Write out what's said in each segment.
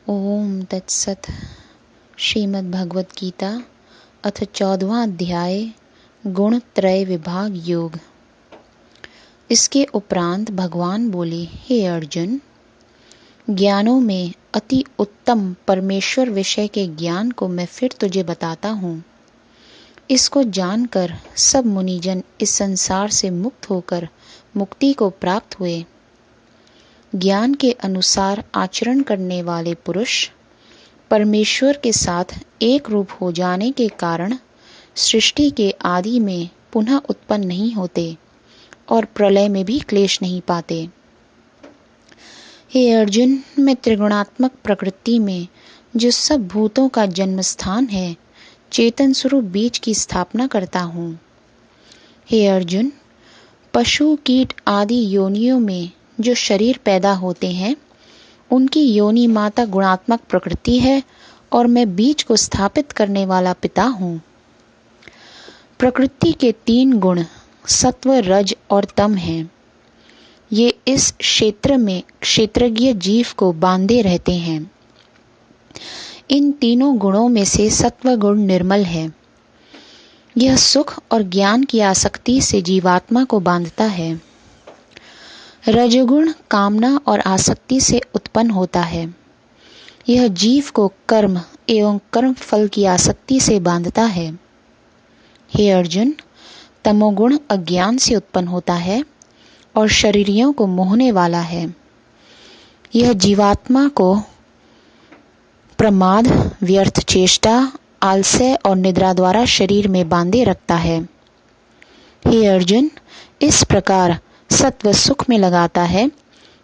ओम तत्सत। श्रीमद् भगवत गीता अथ 14वां अध्याय गुण त्रय विभाग योग। इसके उपरांत भगवान बोले, हे अर्जुन, ज्ञानों में अति उत्तम परमेश्वर विषय के ज्ञान को मैं फिर तुझे बताता हूँ। इसको जानकर सब मुनिजन इस संसार से मुक्त होकर मुक्ति को प्राप्त हुए। ज्ञान के अनुसार आचरण करने वाले पुरुष परमेश्वर के साथ एक रूप हो जाने के कारण सृष्टि के आदि में पुनः उत्पन्न नहीं होते और प्रलय में भी क्लेश नहीं पाते। हे अर्जुन, मैं त्रिगुणात्मक प्रकृति में जो सब भूतों का जन्म स्थान है, चेतन स्वरूप बीज की स्थापना करता हूँ। हे अर्जुन, पशु कीट आदि योनियों में जो शरीर पैदा होते हैं, उनकी योनि माता गुणात्मक प्रकृति है और मैं बीज को स्थापित करने वाला पिता हूँ। प्रकृति के 3 गुण सत्व, रज और तम हैं। ये इस क्षेत्र में क्षेत्रज्ञ जीव को बांधे रहते हैं। इन तीनों गुणों में से सत्व गुण निर्मल है। यह सुख और ज्ञान की आसक्ति से जीवात्मा को बांधता है। रजोगुण कामना और आसक्ति से उत्पन्न होता है। यह जीव को कर्म एवं कर्म फल की आसक्ति से बांधता है। हे अर्जुन, तमोगुण अज्ञान से उत्पन्न होता है और शरीरियों को मोहने वाला है। यह जीवात्मा को प्रमाद, व्यर्थ चेष्टा, आलस्य और निद्रा द्वारा शरीर में बांधे रखता है। हे अर्जुन, इस प्रकार सत्व सुख में लगाता है,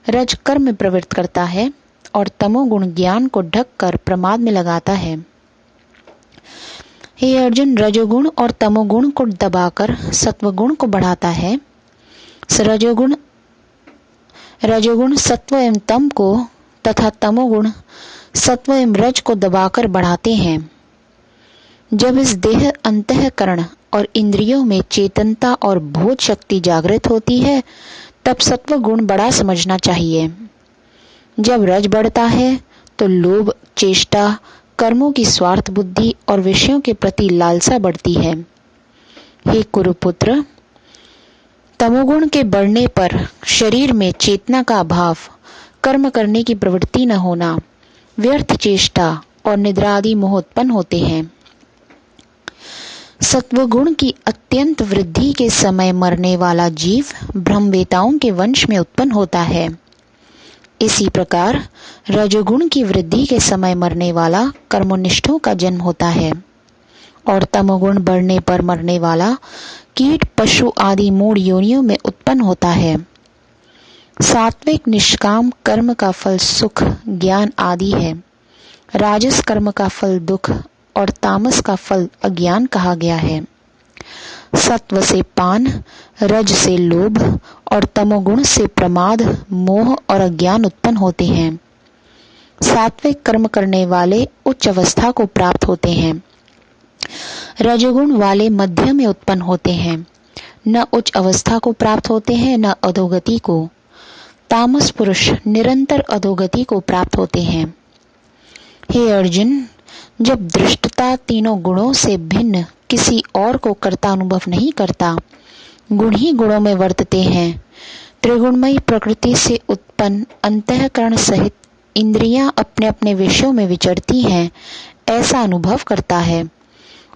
रज कर्म में प्रवृत्त करता है और तमोगुण ज्ञान को ढककर प्रमाद में लगाता है। हे अर्जुन, रजोगुण और तमोगुण को दबाकर सत्वगुण को बढ़ाता है। रजोगुण सत्व एवं तम को तथा तमोगुण सत्व एवं रज को दबाकर बढ़ाते हैं। जब इस देह, अंतःकरण और इंद्रियों में चेतनता और बोध शक्ति जागृत होती है, तब सत्व गुण बड़ा समझना चाहिए। जब रज बढ़ता है तो लोभ, चेष्टा, कर्मों की स्वार्थ बुद्धि और विषयों के प्रति लालसा बढ़ती है। हे कुरुपुत्र, तमोगुण के बढ़ने पर शरीर में चेतना का अभाव, कर्म करने की प्रवृत्ति न होना, व्यर्थ चेष्टा और निद्रा आदि मोह उत्पन्न होते हैं। सत्वगुण की अत्यंत वृद्धि के समय मरने वाला जीव ब्रह्मवेताओं के वंश में उत्पन्न होता है। इसी प्रकार रजोगुण की वृद्धि के समय मरने वाला कर्मनिष्ठों का जन्म होता है और तमोगुण बढ़ने पर मरने वाला कीट, पशु आदि मूढ़ योनियों में उत्पन्न होता है। सात्विक निष्काम कर्म का फल सुख, ज्ञान आदि है। राजस कर्म का फल दुख और तामस का फल अज्ञान कहा गया है। सत्व से पान, रज से लोभ और तमोगुण से प्रमाद, मोह और अज्ञान उत्पन्न होते हैं। सात्विक कर्म करने वाले उच्च अवस्था को प्राप्त होते हैं। रजोगुण वाले मध्य में उत्पन्न होते हैं, न उच्च अवस्था को प्राप्त होते हैं न अधोगति को। तामस पुरुष निरंतर अधोगति को प्राप्त होते हैं। हे अर्जुन, जब दृष्टता तीनों गुणों से भिन्न किसी और को कर्ता अनुभव नहीं करता, गुण ही गुणों में वर्तते हैं, त्रिगुणमयी प्रकृति से उत्पन्न अंतःकरण सहित इंद्रियां अपने अपने विषयों में विचरती हैं, ऐसा अनुभव करता है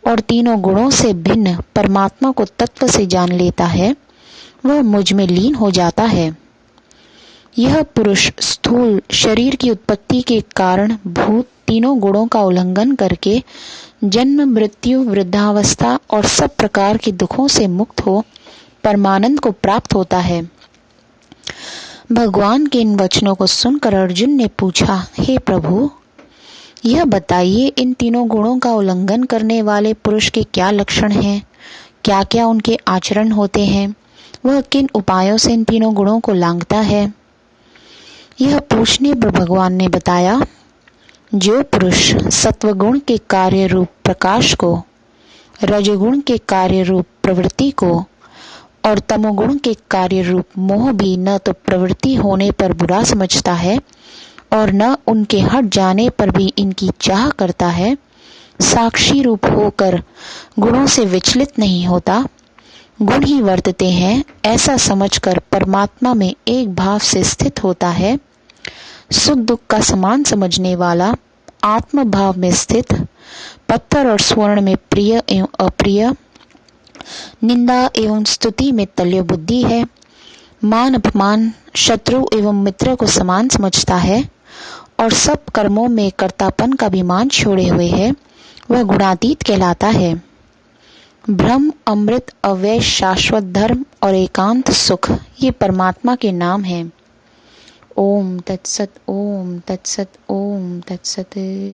और तीनों गुणों से भिन्न परमात्मा को तत्व से जान लेता है, वह मुझ में लीन हो जाता है। यह पुरुष स्थूल शरीर की उत्पत्ति के कारण भूत तीनों गुणों का उल्लंघन करके जन्म, मृत्यु, वृद्धावस्था और सब प्रकार के दुखों से मुक्त हो परमानंद को प्राप्त होता है। भगवान के इन वचनों को सुनकर अर्जुन ने पूछा, हे प्रभु, यह बताइए, इन तीनों गुणों का उल्लंघन करने वाले पुरुष के क्या लक्षण हैं? क्या क्या उनके आचरण होते हैं? वह किन उपायों से इन तीनों गुणों को लांघता है? यह पूछने पर भगवान ने बताया, जो पुरुष सत्वगुण के कार्य रूप प्रकाश को, रजोगुण के कार्य रूप प्रवृत्ति को और तमोगुण के कार्य रूप मोह भी न तो प्रवृत्ति होने पर बुरा समझता है और न उनके हट जाने पर भी इनकी चाह करता है, साक्षी रूप होकर गुणों से विचलित नहीं होता, गुण ही वर्तते हैं ऐसा समझकर परमात्मा में एक भाव से स्थित होता है, सुख दुख का समान समझने वाला, आत्म भाव में स्थित, पत्थर और स्वर्ण में प्रिय एवं अप्रिय, निंदा एवं स्तुति में तल्य बुद्धि है, मान अपमान, शत्रु एवं मित्र को समान समझता है और सब कर्मों में कर्तापन का अभिमान छोड़े हुए है, वह गुणातीत कहलाता है। ब्रह्म, अमृत, अव्यय, शाश्वत धर्म और एकांत सुख ये परमात्मा के नाम हैं। ओम तत्सत, ओम तत्सत, ओम तत्सत।